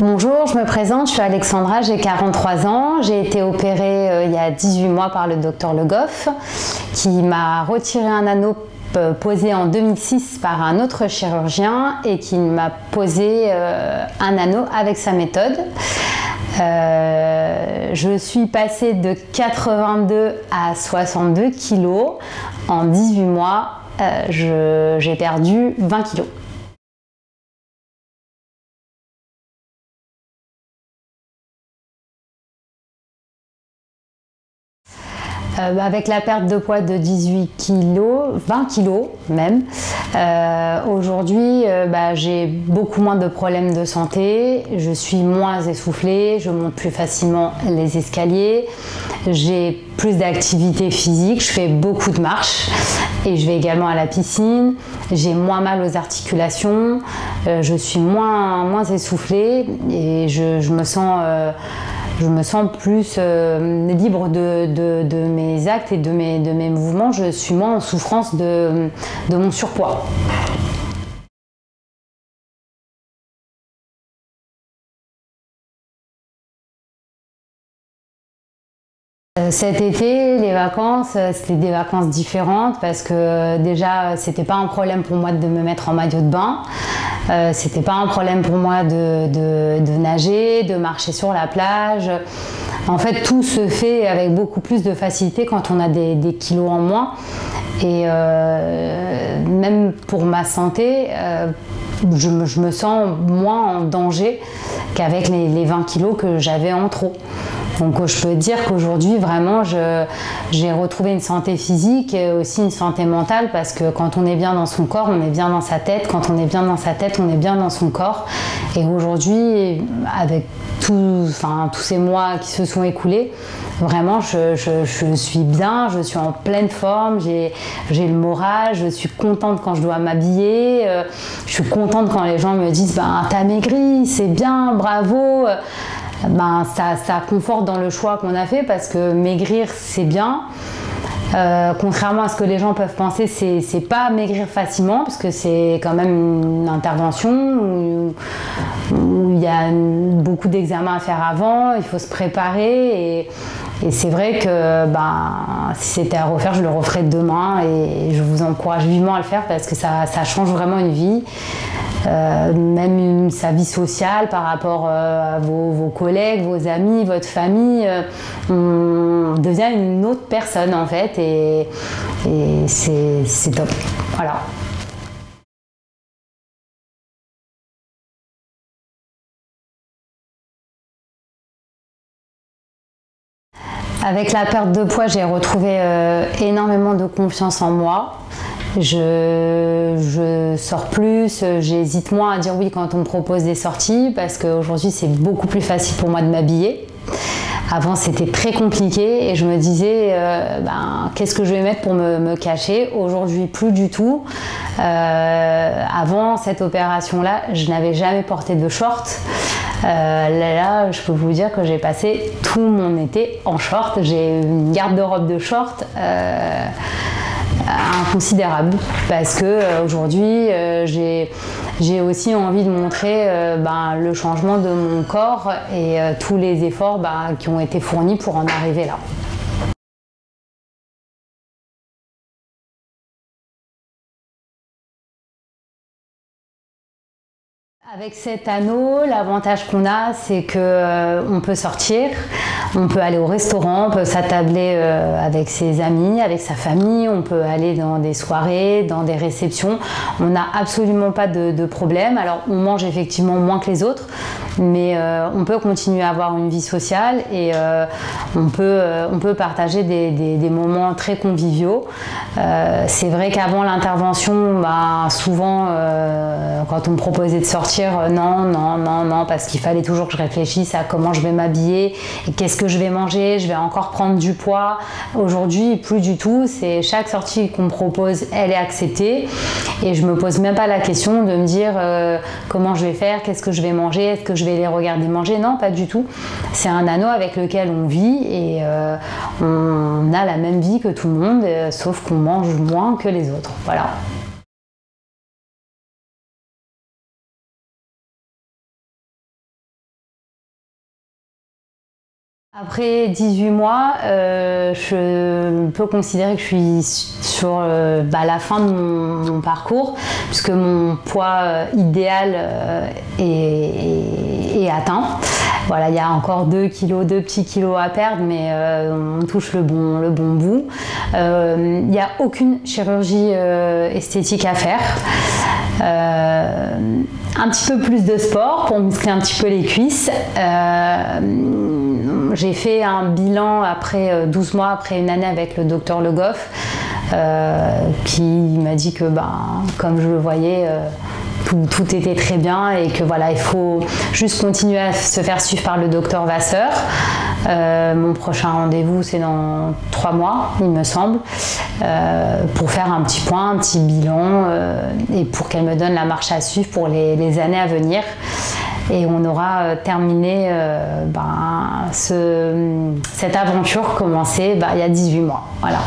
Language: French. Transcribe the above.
Bonjour, je me présente, je suis Alexandra, j'ai 43 ans. J'ai été opérée il y a 18 mois par le docteur Le Goff qui m'a retiré un anneau posé en 2006 par un autre chirurgien et qui m'a posé un anneau avec sa méthode. Je suis passée de 82 à 62 kilos. En 18 mois, j'ai perdu 20 kilos. Avec la perte de poids de 18 kg, 20 kg même, aujourd'hui j'ai beaucoup moins de problèmes de santé, je suis moins essoufflée, je monte plus facilement les escaliers, j'ai plus d'activité physique, je fais beaucoup de marches et je vais également à la piscine, j'ai moins mal aux articulations, je suis moins essoufflée et je me sens plus libre de mes actes et de mes mouvements. Je suis moins en souffrance de mon surpoids. Cet été, les vacances, c'était des vacances différentes parce que déjà, c'était pas un problème pour moi de me mettre en maillot de bain. C'était pas un problème pour moi de nager, de marcher sur la plage. En fait, tout se fait avec beaucoup plus de facilité quand on a des kilos en moins. Et même pour ma santé, je me sens moins en danger qu'avec les 20 kilos que j'avais en trop. Donc je peux dire qu'aujourd'hui vraiment j'ai retrouvé une santé physique et aussi une santé mentale parce que quand on est bien dans son corps, on est bien dans sa tête. Quand on est bien dans sa tête, on est bien dans son corps. Et aujourd'hui, avec tous ces mois qui se sont écoulés, vraiment je suis bien, je suis en pleine forme, j'ai le moral, je suis contente quand je dois m'habiller, je suis contente quand les gens me disent « t'as maigri, c'est bien, bravo ». Ça conforte dans le choix qu'on a fait parce que maigrir c'est bien. Contrairement à ce que les gens peuvent penser, c'est pas maigrir facilement parce que c'est quand même une intervention où il y a beaucoup d'examens à faire avant, il faut se préparer et c'est vrai que si c'était à refaire, je le referais demain et je vous encourage vivement à le faire parce que ça change vraiment une vie. Même sa vie sociale par rapport à vos collègues, vos amis, votre famille, on devient une autre personne en fait et c'est top. Voilà. Avec la perte de poids, j'ai retrouvé énormément de confiance en moi. Je sors plus, j'hésite moins à dire oui quand on me propose des sorties parce qu'aujourd'hui c'est beaucoup plus facile pour moi de m'habiller. Avant c'était très compliqué et je me disais qu'est-ce que je vais mettre pour me cacher. Aujourd'hui plus du tout. Avant cette opération là, je n'avais jamais porté de short. Là, je peux vous dire que j'ai passé tout mon été en short. J'ai une garde-robe de short inconsidérable parce que aujourd'hui j'ai aussi envie de montrer le changement de mon corps et tous les efforts qui ont été fournis pour en arriver là. Avec cet anneau, l'avantage qu'on a, c'est qu'on peut sortir, on peut aller au restaurant, on peut s'attabler avec ses amis, avec sa famille, on peut aller dans des soirées, dans des réceptions. On n'a absolument pas de problème. Alors, on mange effectivement moins que les autres, mais on peut continuer à avoir une vie sociale et on peut partager des moments très conviviaux. C'est vrai qu'avant l'intervention, souvent, quand on me proposait de sortir, non, parce qu'il fallait toujours que je réfléchisse à comment je vais m'habiller et qu'est-ce que je vais manger, je vais encore prendre du poids. Aujourd'hui, plus du tout, c'est chaque sortie qu'on me propose, elle est acceptée et je me pose même pas la question de me dire comment je vais faire, qu'est-ce que je vais manger, est-ce que je vais les regarder manger, non, pas du tout. C'est un anneau avec lequel on vit et on a la même vie que tout le monde, sauf qu'on mange moins que les autres, voilà. Après 18 mois, je peux considérer que je suis sur la fin de mon parcours, puisque mon poids idéal est atteint. Voilà, il y a encore 2 petits kilos à perdre, mais on touche le bon bout. Il n'y a aucune chirurgie esthétique à faire. Un petit peu plus de sport pour muscler un petit peu les cuisses. J'ai fait un bilan après 12 mois, après une année avec le docteur Le Goff, qui m'a dit que comme je le voyais, tout était très bien et que voilà, il faut juste continuer à se faire suivre par le docteur Vasseur. Mon prochain rendez-vous, c'est dans 3 mois, il me semble, pour faire un petit point, un petit bilan et pour qu'elle me donne la marche à suivre pour les années à venir. Et on aura terminé cette aventure commencée il y a 18 mois. Voilà.